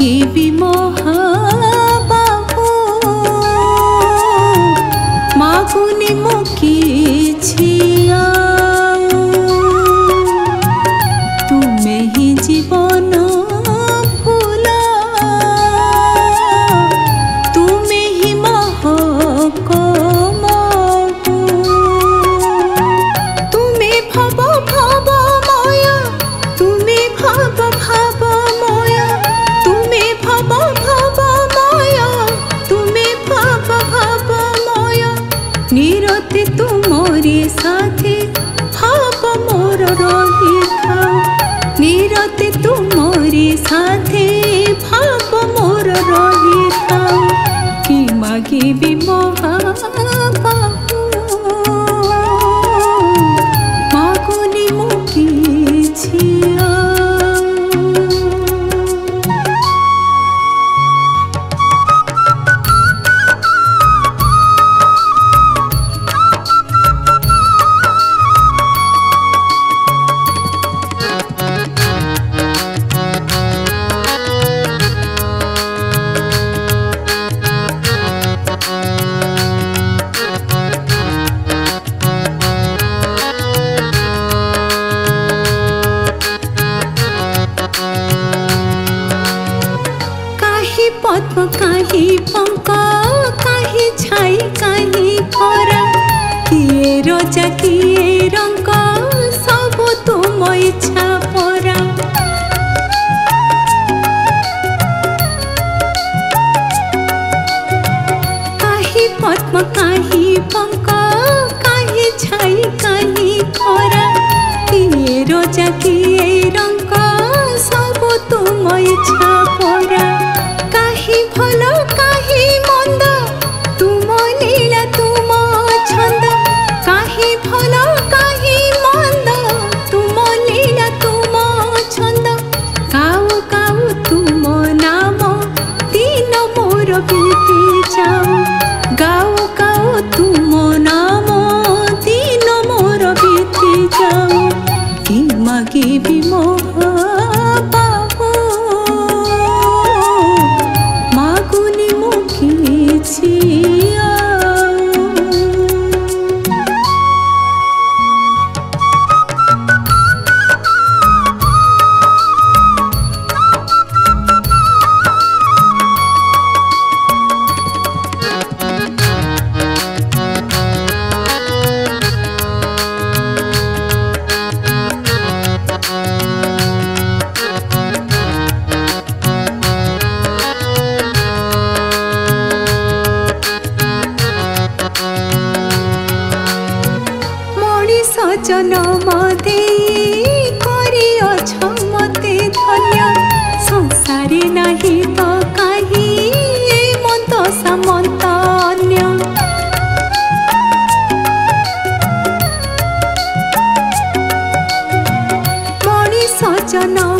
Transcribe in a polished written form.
मागिबी महाबाहु मागुनी मु किछि तुमे ही जीवन फूल तुमे ही महक महु तुमे भव भव माया तुमे भव भव माया तुमे भव भव माया तुमे भव भव माया निरते तुमरी साथी भाव मोर रही थाओ निरते तुमरी साथी भाव मोर रही थाओ कि मागिबी महाबाहु मागुनी मु किछि पद्म काही पंक काही छाई काही खरा किए रोजा किए रंग सब तुम इच्छा परा काही पद्म काही पंक काही छाई काही खरा किए रोजा किए रंग सब तुम इच्छा परा भल काही मंद तुम लीला तुम छंद काही भल काही मंद तुम लीला तुम छंद गाऊ गाऊ तुम नाम दिन मोर बीती जाऊ गाऊ गाऊ तुम नाम दिन मोर बीती जाऊ कि मागिबी महाबाहु मागुनी मु किछि जनम दे करिअछ मते धन्य संसारे नाही तो काही मन्त सामन्त अन्य मणिष जनम